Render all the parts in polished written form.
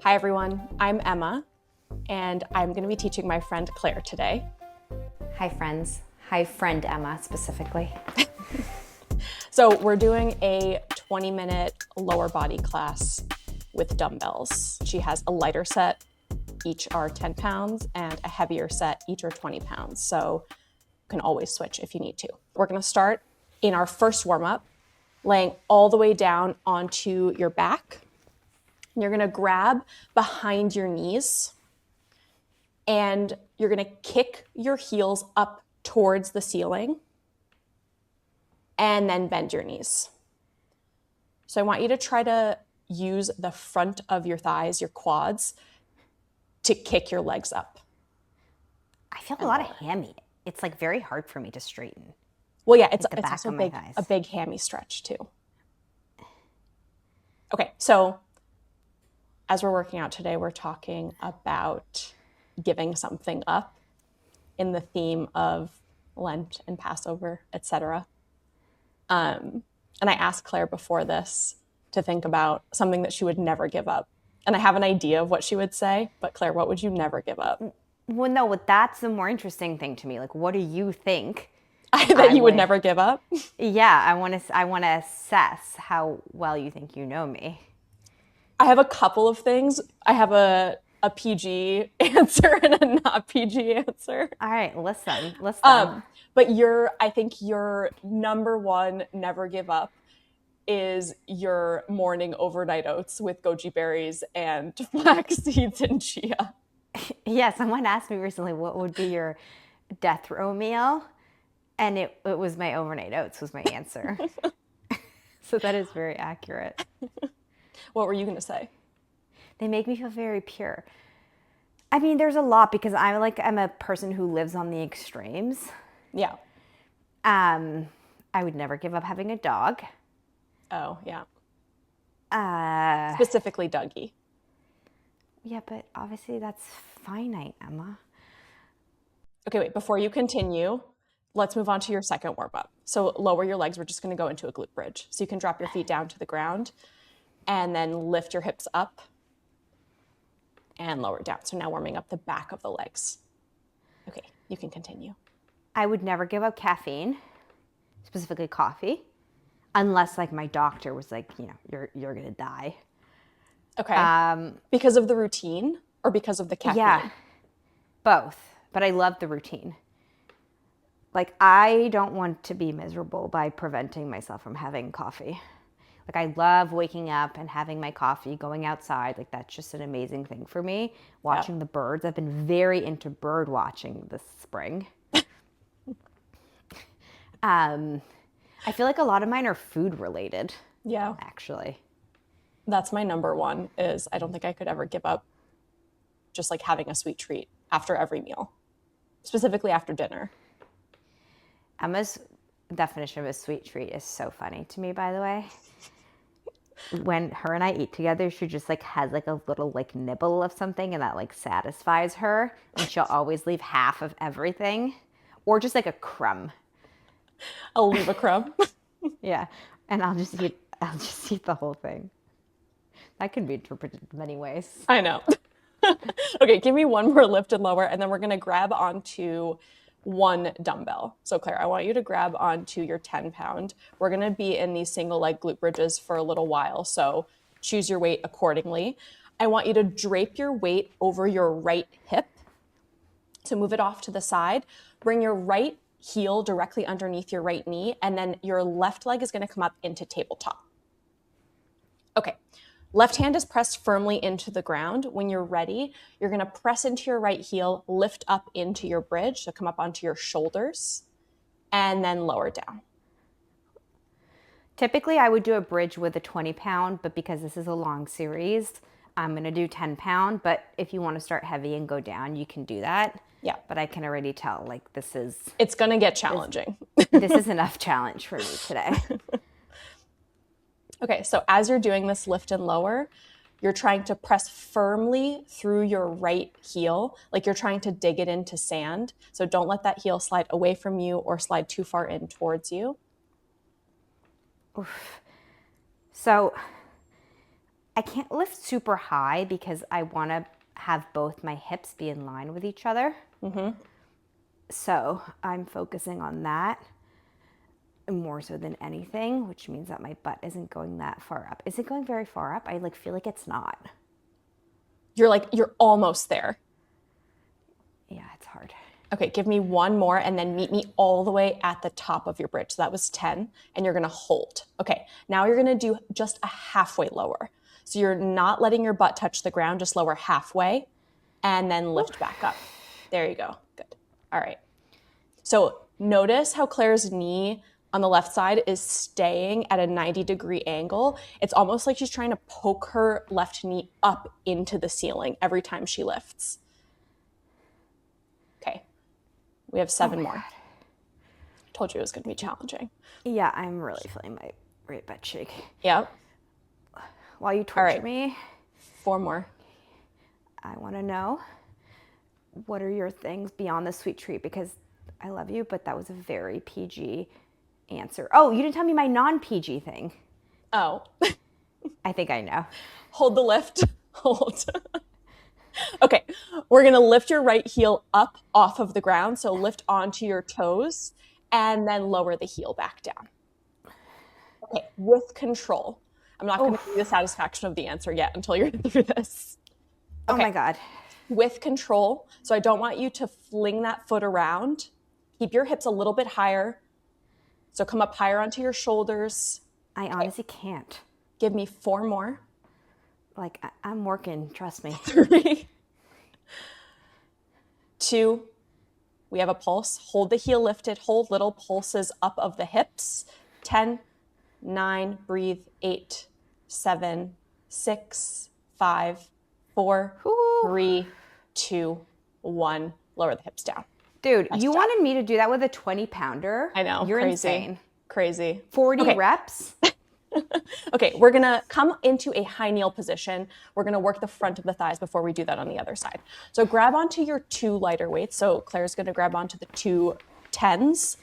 Hi everyone, I'm Emma, and I'm going to be teaching my friend Claire today. Hi friends. Hi friend Emma specifically. So we're doing a 20-minute lower body class with dumbbells. She has a lighter set, each are 10 pounds, and a heavier set, each are 20 pounds. So you can always switch if you need to. We're going to start in our first warm-up, laying all the way down onto your back. You're going to grab behind your knees and you're going to kick your heels up towards the ceiling and then bend your knees. So I want you to try to use the front of your thighs, your quads, to kick your legs up. I feel a lot of hammy. It's like very hard for me to straighten. Well, yeah, it's back also of my thighs. a big hammy stretch too. Okay, so as we're working out today, we're talking about giving something up in the theme of Lent and Passover, etc. And I asked Claire before this to think about something that she would never give up. And I have an idea of what she would say, but Claire, what would you never give up? Well, no, that's the more interesting thing to me. Like, what do you think that you would never give up? Yeah, I want to assess how well you think you know me. I have a couple of things. I have a PG answer and a not PG answer. All right, listen. But I think your number one never give up is your morning overnight oats with goji berries and flax seeds and chia. Yeah, someone asked me recently what would be your death row meal, and it was my overnight oats was my answer. So that is very accurate. What were you going to say? They make me feel very pure. I mean, there's a lot because I'm a person who lives on the extremes. Yeah. I would never give up having a dog. Oh, yeah. Specifically Dougie. Yeah, but obviously that's finite, Emma. Okay, wait, before you continue, let's move on to your second warm-up. So lower your legs. We're just going to go into a glute bridge. So you can drop your feet down to the ground and then lift your hips up and lower down. So now warming up the back of the legs. Okay, you can continue. I would never give up caffeine, specifically coffee, unless like my doctor was like, you're going to die. Okay. Because of the routine or because of the caffeine? Yeah, both. But I love the routine. Like, I don't want to be miserable by preventing myself from having coffee. Like, I love waking up and having my coffee, going outside. Like, that's just an amazing thing for me. Watching the birds. I've been very into bird watching this spring. I feel like a lot of mine are food related. Yeah. Actually. That's my number one is I don't think I could ever give up just like having a sweet treat after every meal, specifically after dinner. Emma's definition of a sweet treat is so funny to me, by the way. When her and I eat together, she just like has like a little like nibble of something and that like satisfies her. And she'll always leave half of everything or just like a crumb. I'll leave a crumb. Yeah. And I'll just eat the whole thing. That could be interpreted many ways. I know. Okay, give me one more lift and lower, and then we're going to grab onto one dumbbell. So Claire, I want you to grab onto your 10-pound. We're going to be in these single leg glute bridges for a little while, so choose your weight accordingly. I want you to drape your weight over your right hip. So move it off to the side. Bring your right heel directly underneath your right knee, and then your left leg is going to come up into tabletop. Okay. Left hand is pressed firmly into the ground. When you're ready, you're going to press into your right heel, lift up into your bridge, so come up onto your shoulders, and then lower down. Typically, I would do a bridge with a 20-pound, but because this is a long series, I'm going to do 10-pound. But if you want to start heavy and go down, you can do that. Yeah. But I can already tell, like, it's going to get challenging. This is enough challenge for me today. Okay, so as you're doing this lift and lower, you're trying to press firmly through your right heel, like you're trying to dig it into sand. So don't let that heel slide away from you or slide too far in towards you. Oof. So I can't lift super high because I want to have both my hips be in line with each other. So I'm focusing on that more so than anything, which means that my butt isn't going that far up. Is it going very far up? I feel like it's not. You're almost there. Yeah, it's hard. Okay, give me one more and then meet me all the way at the top of your bridge. So that was 10, and you're gonna hold. Okay, now you're gonna do just a halfway lower. So you're not letting your butt touch the ground, just lower halfway and then lift back up. There you go, good. All right. So notice how Claire's knee on the left side is staying at a 90-degree angle. It's almost like she's trying to poke her left knee up into the ceiling every time she lifts. Okay, we have 7 more. Told you it was gonna be challenging. Yeah, I'm really feeling my right butt shake. Yep. While you torture me, 4 more. I want to know, what are your things beyond the sweet treat? Because I love you, but that was a very PG answer. Oh, you didn't tell me my non-PG thing. Oh. I think I know. Hold the lift. Hold. Okay, we're gonna lift your right heel up off of the ground. So lift onto your toes and then lower the heel back down. Okay, with control. I'm not gonna give you the satisfaction of the answer yet until you're through this. Okay. Oh my God. With control. So I don't want you to fling that foot around. Keep your hips a little bit higher. So come up higher onto your shoulders. I honestly can't. Give me 4 more. Like, I'm working, trust me. 3, 2, we have a pulse. Hold the heel lifted. Hold little pulses up of the hips. 10, 9, breathe. 8, 7, 6, 5, 4, 3, 2, 1. Lower the hips down. Dude, you wanted me to do that with a 20-pounder? I know. You're crazy. insane. Crazy. 40 reps? Okay, we're gonna come into a high kneel position. We're gonna work the front of the thighs before we do that on the other side. So grab onto your 2 lighter weights. So Claire's gonna grab onto the 2 10s.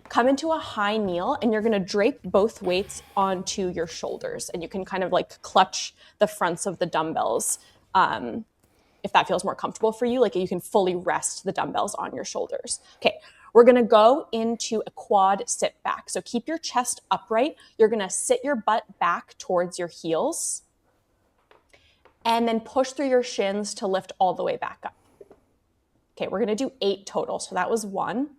Come into a high kneel and you're gonna drape both weights onto your shoulders. And you can kind of like clutch the fronts of the dumbbells if that feels more comfortable for you. Like you can fully rest the dumbbells on your shoulders. Okay. We're gonna go into a quad sit back. So keep your chest upright. You're gonna sit your butt back towards your heels and then push through your shins to lift all the way back up. Okay, we're gonna do 8 total. So that was 1.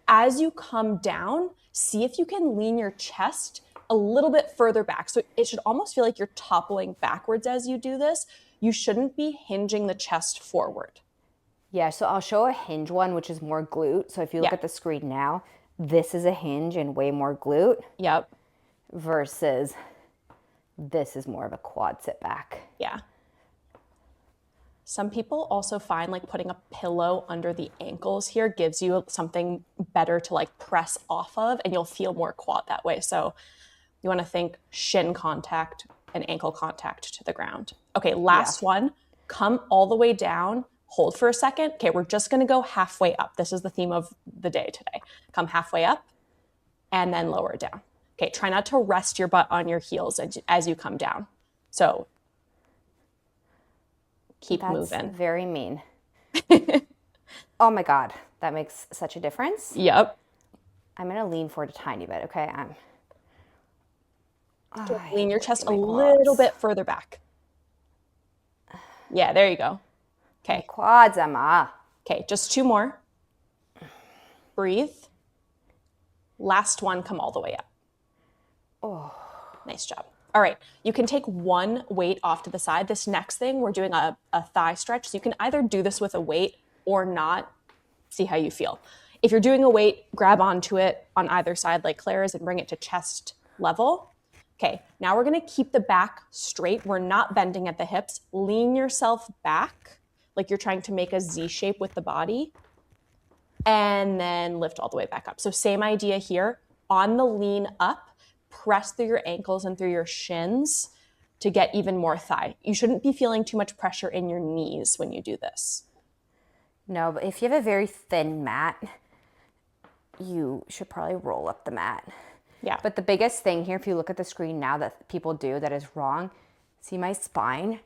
As you come down, see if you can lean your chest a little bit further back. So it should almost feel like you're toppling backwards as you do this. You shouldn't be hinging the chest forward. Yeah, so I'll show a hinge one, which is more glute. So if you look at the screen now, this is a hinge and way more glute. Yep. Versus this is more of a quad sit back. Yeah. Some people also find like putting a pillow under the ankles here gives you something better to like press off of, and you'll feel more quad that way. So you want to think shin contact and ankle contact to the ground. Okay, last one. Come all the way down. Hold for a second. Okay, we're just going to go halfway up. This is the theme of the day today. Come halfway up and then lower it down. Okay, try not to rest your butt on your heels as you come down. So keep moving. That's very mean. Oh my God, that makes such a difference. Yep. I'm going to lean forward a tiny bit, okay? Lean your chest a little bit further back. Yeah, there you go. Okay. Quads, Emma. Okay, just 2 more. Breathe. Last one, come all the way up. Oh. Nice job. All right, you can take 1 weight off to the side. This next thing, we're doing a thigh stretch. So you can either do this with a weight or not. See how you feel. If you're doing a weight, grab onto it on either side like Claire's and bring it to chest level. Okay, now we're gonna keep the back straight. We're not bending at the hips. Lean yourself back like you're trying to make a Z shape with the body, and then lift all the way back up. So same idea here. On the lean up, press through your ankles and through your shins to get even more thigh. You shouldn't be feeling too much pressure in your knees when you do this. No, but if you have a very thin mat, you should probably roll up the mat. Yeah. But the biggest thing here, if you look at the screen now that people do that is wrong, See my spine?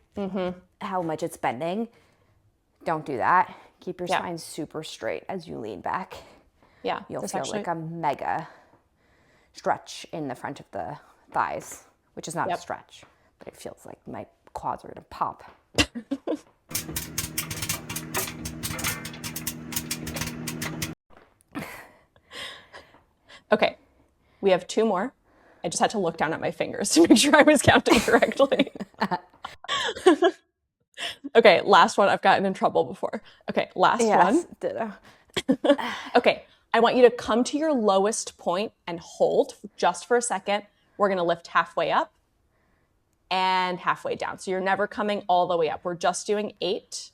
How much it's bending? Don't do that. Keep your spine super straight as you lean back. Yeah. You'll feel like a mega stretch in the front of the thighs, which is not a stretch, but it feels like my quads are going to pop. Okay. We have 2 more. I just had to look down at my fingers to make sure I was counting correctly. Okay, last one. I've gotten in trouble before. Okay, last one. Ditto. Okay, I want you to come to your lowest point and hold just for a second. We're going to lift halfway up and halfway down. So you're never coming all the way up. We're just doing 8.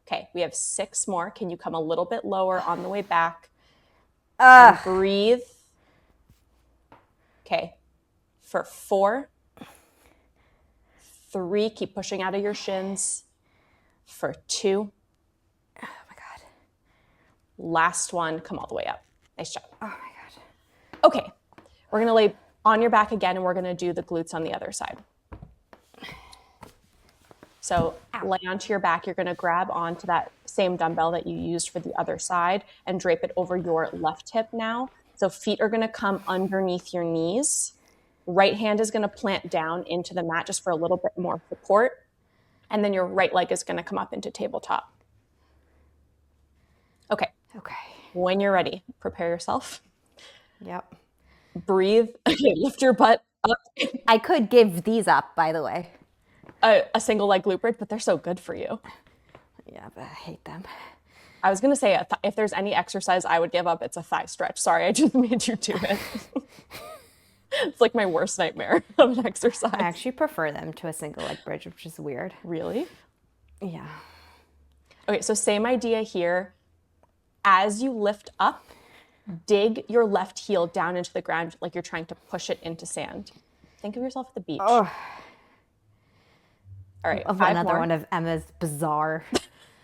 Okay, we have 6 more. Can you come a little bit lower on the way back? And breathe. Okay, for 4, 3, keep pushing out of your shins. For 2. Oh my God. Last one, come all the way up. Nice job. Oh my God. Okay, we're gonna lay on your back again and we're gonna do the glutes on the other side. So lay onto your back, you're gonna grab onto that same dumbbell that you used for the other side and drape it over your left hip now. So feet are gonna come underneath your knees. Right hand is gonna plant down into the mat just for a little bit more support. And then your right leg is gonna come up into tabletop. Okay. Okay. When you're ready, prepare yourself. Yep. Breathe. Okay, lift your butt up. I could give these up, by the way. A single leg glute bridge, but they're so good for you. Yeah, but I hate them. I was gonna say if there's any exercise I would give up, it's a thigh stretch. Sorry, I just made you do it. It's like my worst nightmare of an exercise. I actually prefer them to a single leg bridge, which is weird. Really? Yeah. Okay, so same idea here. As you lift up, dig your left heel down into the ground like you're trying to push it into sand. Think of yourself at the beach. Oh. All right, 5 another more. one of Emma's bizarre.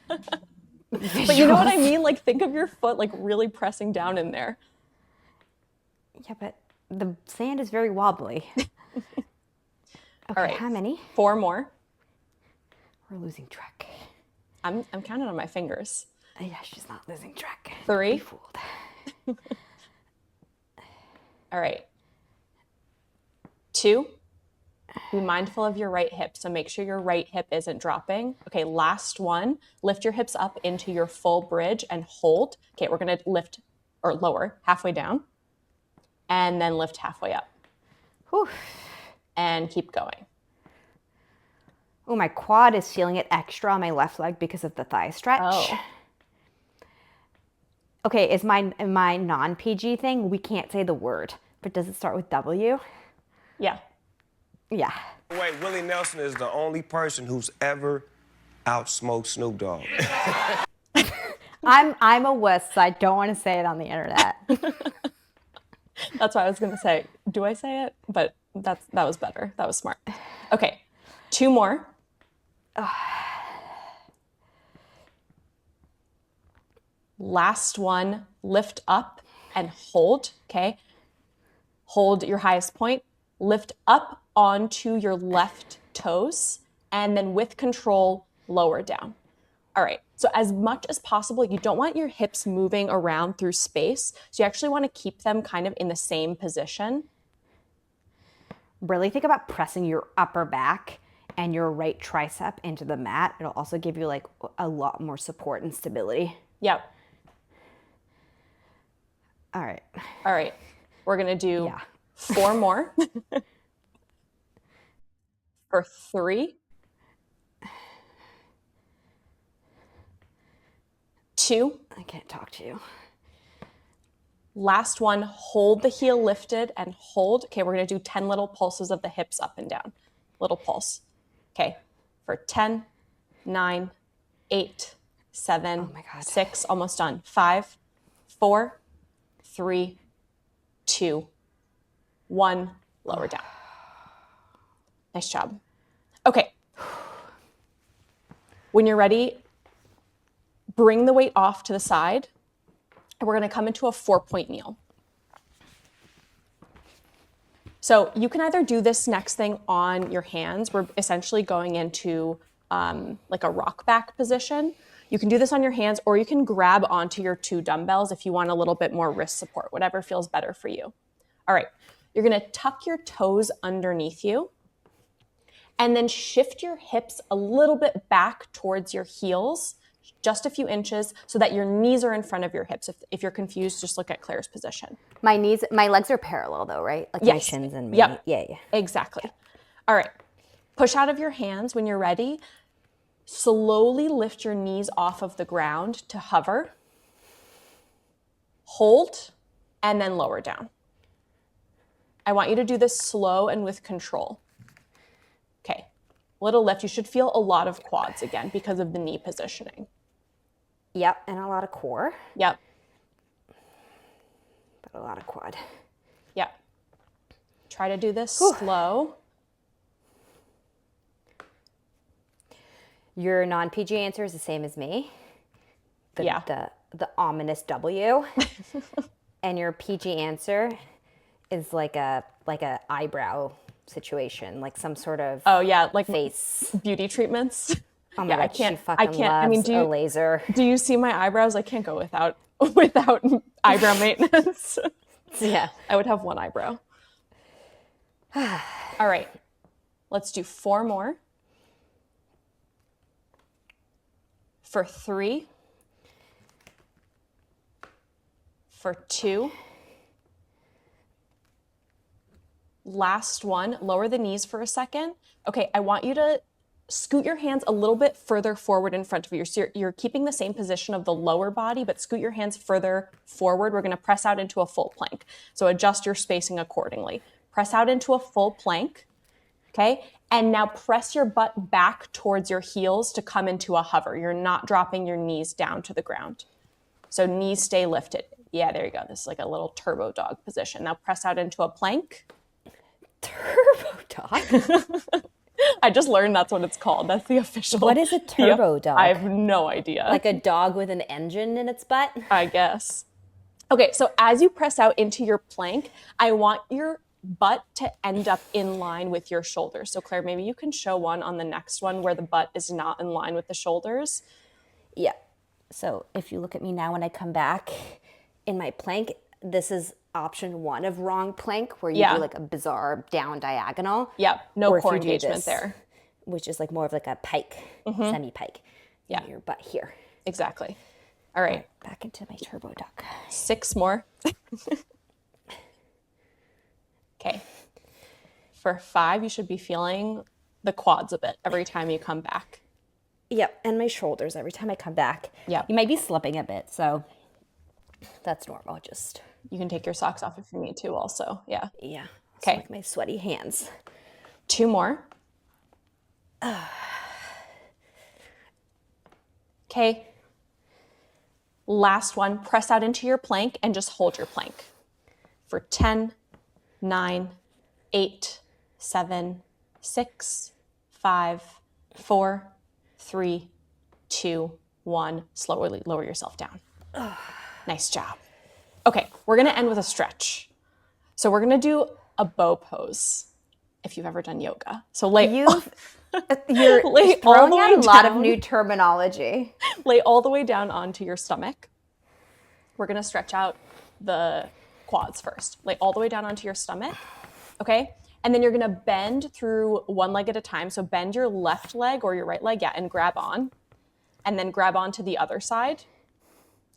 But you know what I mean? Like, think of your foot like really pressing down in there. Yeah, but the sand is very wobbly. Okay, All right, how many? 4 more. We're losing track. I'm counting on my fingers. Yeah, she's not losing track. 3. Be fooled. All right. 2. Be mindful of your right hip. So make sure your right hip isn't dropping. Okay, last one. Lift your hips up into your full bridge and hold. Okay, we're going to lift or lower halfway down and then lift halfway up. Whew. And keep going. Oh, my quad is feeling it extra on my left leg because of the thigh stretch. Oh. Okay, is my non-PG thing, we can't say the word, but does it start with W? Yeah. Yeah. Wait, Willie Nelson is the only person who's ever outsmoked Snoop Dogg. I'm a wuss, so I don't want to say it on the internet. That's why I was going to say, do I say it? But that was better. That was smart. Okay, 2 more. Last one, lift up and hold, okay? Hold your highest point, lift up onto your left toes, and then with control, lower down. All right, so as much as possible, you don't want your hips moving around through space. So you actually want to keep them kind of in the same position. Really think about pressing your upper back and your right tricep into the mat. It'll also give you like a lot more support and stability. Yep. All right. All right, we're gonna do 4 more. For 3, 2. I can't talk to you. Last one, hold the heel lifted and hold. Okay, we're gonna do 10 little pulses of the hips up and down. Little pulse. Okay, for 10, 9, 8, 7, Oh my God. 6, almost done. 5, 4, 3, 2, 1, lower down. Nice job. Okay. When you're ready, bring the weight off to the side, and we're gonna come into a 4-point kneel. So you can either do this next thing on your hands. We're essentially going into like a rock back position. You can do this on your hands, or you can grab onto your 2 dumbbells if you want a little bit more wrist support, whatever feels better for you. All right, you're gonna tuck your toes underneath you and then shift your hips a little bit back towards your heels, just a few inches, so that your knees are in front of your hips. If you're confused, just look at Claire's position. My legs are parallel though, right? Like my shins and my, yep. Yeah. Exactly. Okay. All right, push out of your hands when you're ready. Slowly lift your knees off of the ground to hover, hold, and then lower down. I want you to do this slow and with control. Okay, little lift. You should feel a lot of quads again because of the knee positioning. Yep, and a lot of core. Yep. But a lot of quad. Yep. Try to do this slow. Your non-PG answer is the same as me. Yeah. The ominous W. And your PG answer is like a eyebrow situation, like some sort of like face beauty treatments. Oh my God, she fucking loves a laser. Do you see my eyebrows? I can't go without eyebrow maintenance. Yeah. I would have one eyebrow. All right. Let's do 4 more. For 3. For 2. Last one, lower the knees for a second. Okay, I want you to scoot your hands a little bit further forward in front of you. So you're keeping the same position of the lower body, but scoot your hands further forward. We're gonna press out into a full plank. So adjust your spacing accordingly. Press out into a full plank, okay? And now press your butt back towards your heels to come into a hover. You're not dropping your knees down to the ground. So knees stay lifted. Yeah, there you go. This is like a little turbo dog position. Now press out into a plank. Turbo dog? I just learned that's what it's called. That's the official. What is a turbo dog? I have no idea. Like a dog with an engine in its butt? I guess. Okay, so as you press out into your plank, I want your butt to end up in line with your shoulders. So Claire, maybe you can show one on the next one where the butt is not in line with the shoulders. Yeah. So if you look at me now when I come back in my plank, this is option 1 of wrong plank, where you do like a bizarre down diagonal. Yeah, no core engagement there. Which is like more of like a pike, semi-pike. Yeah. Your butt here. Exactly. All right. Back into my turbo duck. 6 more. Okay. For 5, you should be feeling the quads a bit every time you come back. Yep, and my shoulders every time I come back. Yeah. You might be slipping a bit, so that's normal. Just you can take your socks off if you need to also. Yeah. Yeah. Okay. Like my sweaty hands. 2 more. Okay. Last one. Press out into your plank and just hold your plank for 10, 9, 8, 7, 6, 5, 4, 3, 2, 1. Slowly lower yourself down. Nice job. Okay, we're gonna end with a stretch. So we're gonna do a bow pose, if you've ever done yoga. So You're lay throwing all the out way a lot of down. new terminology. Lay all the way down onto your stomach. We're gonna stretch out the quads first. Lay all the way down onto your stomach, okay? And then you're gonna bend through one leg at a time. So bend your left leg or your right leg, and grab on. And then grab onto the other side.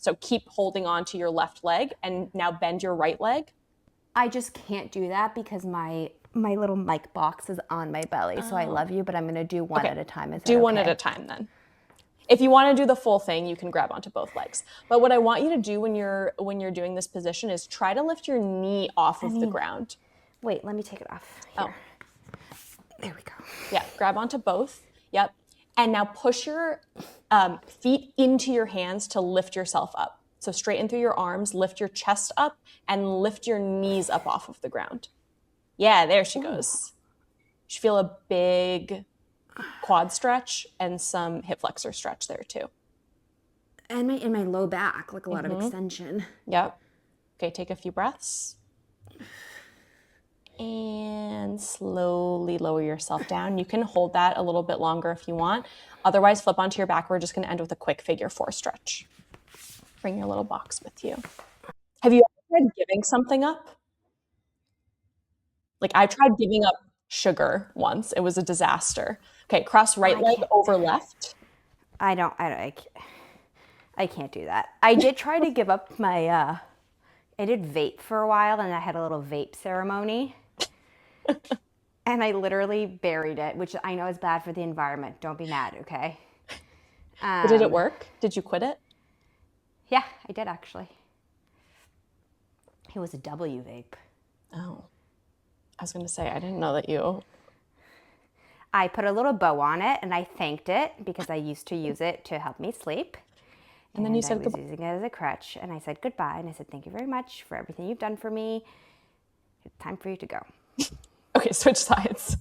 So keep holding on to your left leg and now bend your right leg. I just can't do that because my little mic box is on my belly. So I love you, but I'm going to do one at a time. Is that Do one okay? at a time then. If you want to do the full thing, you can grab onto both legs. But what I want you to do when you're doing this position is try to lift your knee off of the ground. Wait, let me take it off. Here. There we go. Yeah, grab onto both. Yep. And now push your feet into your hands to lift yourself up. So straighten through your arms, lift your chest up, and lift your knees up off of the ground. Yeah, there she goes. You should feel a big quad stretch and some hip flexor stretch there too. And in my low back, like a lot of extension. Yep. Okay, take a few breaths. And slowly lower yourself down. You can hold that a little bit longer if you want. Otherwise, flip onto your back. We're just going to end with a quick figure 4 stretch. Bring your little box with you. Have you ever tried giving something up? Like I tried giving up sugar once. It was a disaster. Okay, cross right leg over left. I can't do that. I did try to give up my, I did vape for a while and I had a little vape ceremony. And I literally buried it, which I know is bad for the environment. Don't be mad, okay? But did it work? Did you quit it? Yeah, I did actually. It was a W vape. Oh, I was going to say, I didn't know that you. I put a little bow on it and I thanked it because I used to use it to help me sleep. And then you said I was goodbye. using it as a crutch and I said goodbye and I said, thank you very much for everything you've done for me. It's time for you to go. Okay, switch sides.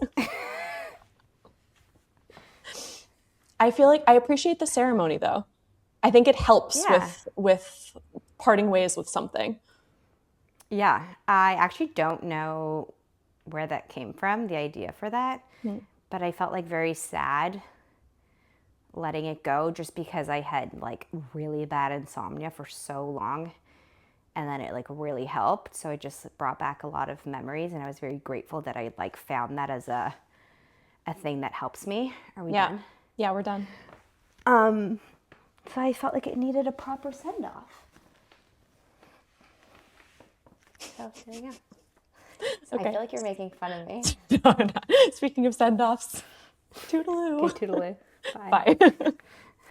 I feel like I appreciate the ceremony though. I think it helps with parting ways with something. Yeah, I actually don't know where that came from, the idea for that, but I felt like very sad letting it go just because I had like really bad insomnia for so long. And then it like really helped. So it just brought back a lot of memories. And I was very grateful that I like found that as a thing that helps me. Are we done? Yeah, we're done. So I felt like it needed a proper send off. So there you go. Okay. I feel like you're making fun of me. No, I'm not. Speaking of send offs, toodaloo. Okay, toodaloo. Bye. Bye.